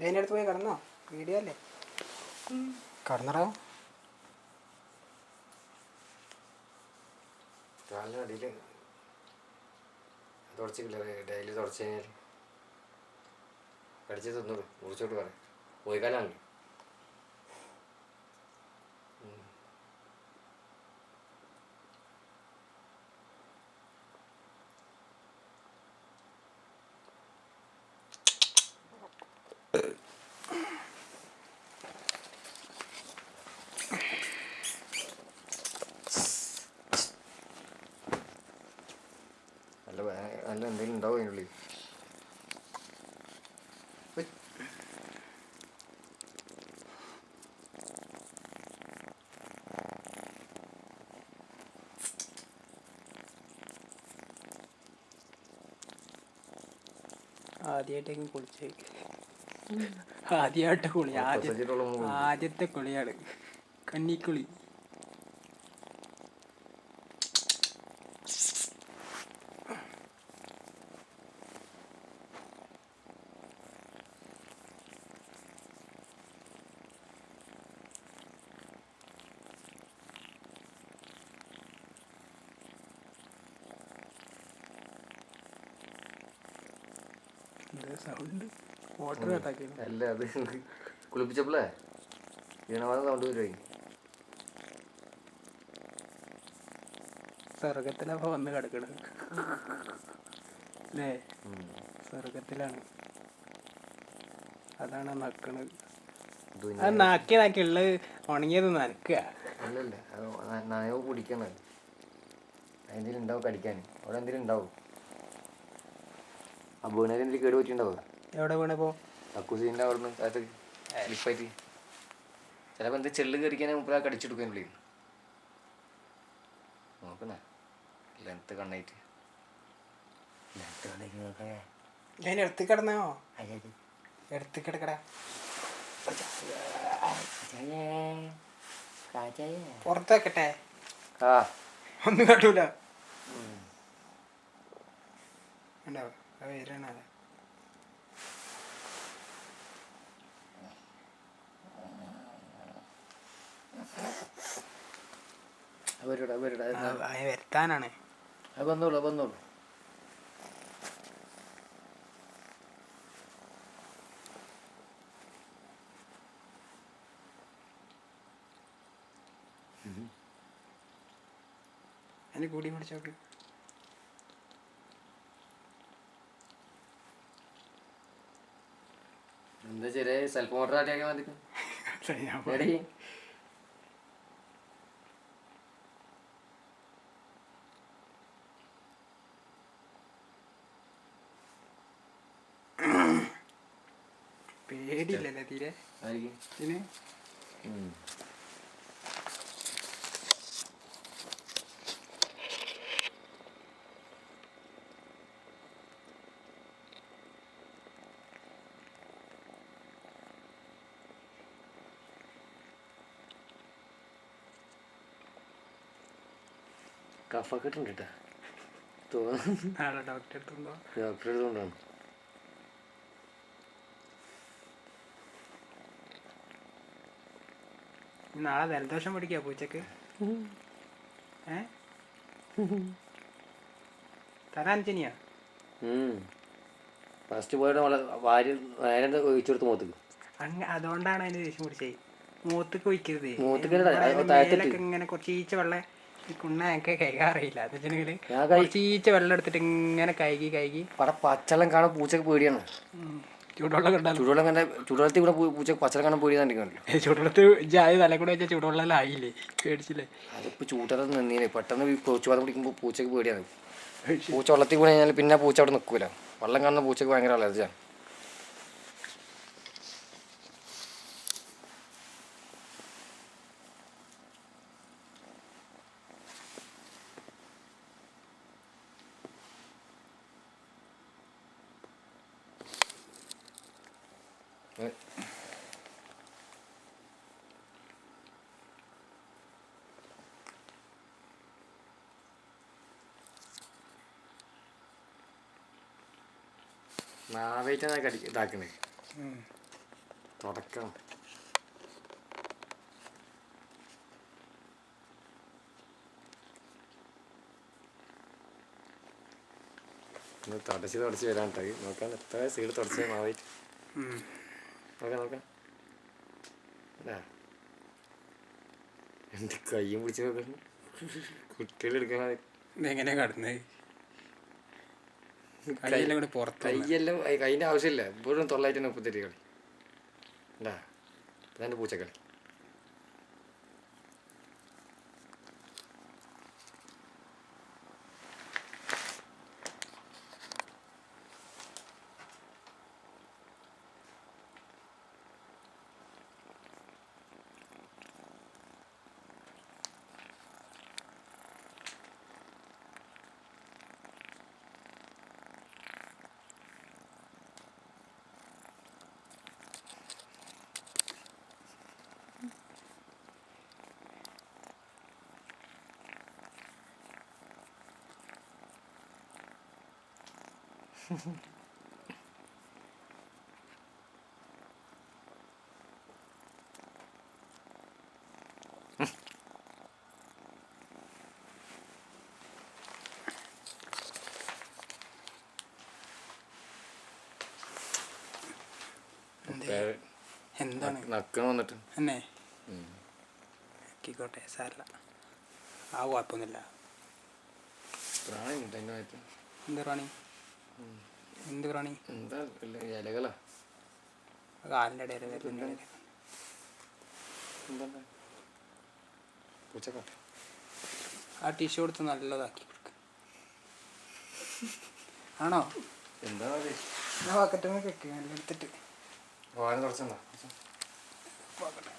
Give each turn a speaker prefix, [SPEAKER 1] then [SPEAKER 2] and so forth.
[SPEAKER 1] ഇതിൻ്റെ അടുത്ത് പോയി കിടന്നോ? വീഡിയോ അല്ലേ? കിടന്നടാ.
[SPEAKER 2] അടിയിൽ തുടച്ചില്ല, ഡെയിലി തുടച്ച് കഴിഞ്ഞാൽ കടിച്ച് തിന്നോളൂ. മുറിച്ചോട്ട് പറയാം, പോയിക്കാലാണല്ലോ. നല്ല എന്തെങ്കിലും ഉണ്ടാവും അതിനുള്ളിൽ.
[SPEAKER 1] ആദ്യമായിട്ടേക്കും കുളിച്ച്, ആദ്യമായിട്ട് കുളി, ആദ്യത്തെ കുളിയാണ് കന്നിക്കുളി. സൗണ്ട് വാട്ടർ കട്ടാക്കി
[SPEAKER 2] അല്ല, അത് കുളിപ്പിച്ചപ്പോളേ വീണമാനം സൗണ്ട് വരുവായി.
[SPEAKER 1] സ്വർഗത്തിലപ്പോ വന്ന് കിടക്കണത് അല്ലേ? സ്വർഗത്തിലാണ്, അതാണ് നക്കണത്. അത് നാക്കി ഉള്ളത് ഉണങ്ങിയത് നനക്കുക.
[SPEAKER 2] അല്ലല്ല, അത് നനവ് കുടിക്കണത്. അതെന്തെങ്കിലും ഉണ്ടാവും കടിക്കാൻ, അവിടെ എന്തെങ്കിലും ഉണ്ടാവും. ആ വീണേൽ എന്തെങ്കിലും കേട് പറ്റിയിട്ടുണ്ടാവും.
[SPEAKER 1] എവിടെ വീണപ്പോ?
[SPEAKER 2] അക്കൂസിൻ്റെ അവിടെ നിന്ന് അത് സ്ലിപ്പായിട്ട് ചിലപ്പോൾ എന്ത് ചെള്ള് കയറിക്കാനെ മുപ്പത് കടിച്ചെടുക്കാൻ വിളി. നോക്കണേ ലെങ്ത്ത് കണ്ണായിട്ട്
[SPEAKER 1] ഞാൻ എടുത്ത് കിടന്നോ? എടുത്ത് കിടക്കടാ, പുറത്ത് വെക്കട്ടെ? ഒന്നും കാട്ടൂല. ഉണ്ടാവും വരണ. വരുത്താനാണ്.
[SPEAKER 2] അത് വന്നോളൂ, വന്നോളൂ.
[SPEAKER 1] അതിന് കൂടി പിടിച്ചോക്ക്.
[SPEAKER 2] എന്താ ചെറിയ സെൽഫ് മോട്ടർ ആട്ടിയാക്കി മതി.
[SPEAKER 1] പേടിയില്ലല്ലേ തീരെ ഇതിന്?
[SPEAKER 2] കഫൊക്കെ ഇട്ടുണ്ട് കേട്ടോ തോന്നുന്നു.
[SPEAKER 1] ഡോക്ടറെ എടുത്തുണ്ടോ?
[SPEAKER 2] ഡോക്ടറെ എടുത്തുകൊണ്ടാണ്.
[SPEAKER 1] നാളെ ജലദോഷം പിടിക്കുക പൂച്ചക്ക്. തരാഞ്ചനിയാ
[SPEAKER 2] ഫസ്റ്റ് പോയിട്ട് വാരി നേരെ ഒഴിച്ചു കൊടുത്ത് മൂത്തേക്ക്.
[SPEAKER 1] അതുകൊണ്ടാണ് അതിന് ദേഷ്യം പിടിച്ചത്. മൂത്തേക്ക് ഒഴിക്കരുത്.
[SPEAKER 2] മൂത്തേക്ക്
[SPEAKER 1] ഇങ്ങനെ കുറച്ച് ഈച്ച വെള്ളം കുണ്ണയൊക്കെ കൈകാറിയില്ല. അത് വെച്ചിട്ടുണ്ടെങ്കിൽ കുറച്ച് ഈച്ച വെള്ളം എടുത്തിട്ട് ഇങ്ങനെ കൈകി
[SPEAKER 2] അവിടെ പച്ചവെള്ളം കാണാൻ പൂച്ചക്ക് പേടിയാണ്.
[SPEAKER 1] ചൂടുവെള്ളം കണ്ടാലും
[SPEAKER 2] ചൂടുവെള്ളം കണ്ട ചൂടുവെള്ളത്തിൽ കൂടെ പൂച്ചക്ക് പച്ചവെള്ളം കാണാൻ പേടിയാണ്ടിരിക്കണല്ലോ.
[SPEAKER 1] ചൂടുവെള്ളത്തിൽ തല കൂടെ വെച്ചാൽ ചൂടുവെള്ളം ആയില്ലേ, പേടിച്ചില്ലേ?
[SPEAKER 2] അതിപ്പോൾ ചൂടുവെള്ളം നിന്നീനെ പെട്ടെന്ന് കൊച്ചുവെള്ളം കുടിക്കുമ്പോൾ പൂച്ചക്ക് പേടിയാണ്. പൂച്ച വെള്ളത്തിൽ കൂടെ കഴിഞ്ഞാൽ പിന്നെ പൂച്ച അവിടെ നിൽക്കൂല. വെള്ളം കാണുന്ന പൂച്ചക്ക് ഭയങ്കര അലർജിയാണ്. മാവേറ്റാണ് ഇതാക്കണേ തുടക്കം. തുടച്ച് വരാൻ നോക്കാൻ എത്ര സൈഡ് തുടച്ച മാവായിട്ട് നോക്കാം. എൻ്റെ കയ്യും പിടിച്ച് നോക്കണം. കുട്ടികളെടുക്കാൻ
[SPEAKER 1] എങ്ങനെയാ കടന്നത്? കൈയെല്ലാം കൂടെ പുറത്ത്
[SPEAKER 2] കൈയെല്ലാം കൈൻ്റെ ആവശ്യമില്ല. ഇപ്പോഴും 938 കളി ഉണ്ടാ. അതെൻ്റെ പൂച്ചക്കളി.
[SPEAKER 1] എന്താണ്
[SPEAKER 2] നക്കണം വന്നിട്ട്
[SPEAKER 1] എന്നെ ആക്കിക്കോട്ടെ, സാരല്ല. ആ കുഴപ്പമൊന്നുമില്ല.
[SPEAKER 2] പ്രാണി ഉണ്ട് അതിൻ്റെ ഭാഗത്ത്.
[SPEAKER 1] എന്ത് പ്രാണി? എന്ത് പ്രാണി?
[SPEAKER 2] എന്താ ഇലകളാ
[SPEAKER 1] കാലിൻ്റെ ഇടയിൽ വരുന്ന
[SPEAKER 2] പൂച്ചക്കാട്ടെ.
[SPEAKER 1] ആ ടിഷ്യൂ കൊടുത്ത് നല്ലതാക്കി കൊടുക്കുക. ആണോ?
[SPEAKER 2] എന്താ
[SPEAKER 1] ബക്കറ്റ് വെക്കുക, നല്ല എടുത്തിട്ട്
[SPEAKER 2] വാഴ തുടച്ചെന്താ
[SPEAKER 1] നോക്കട്ടെ.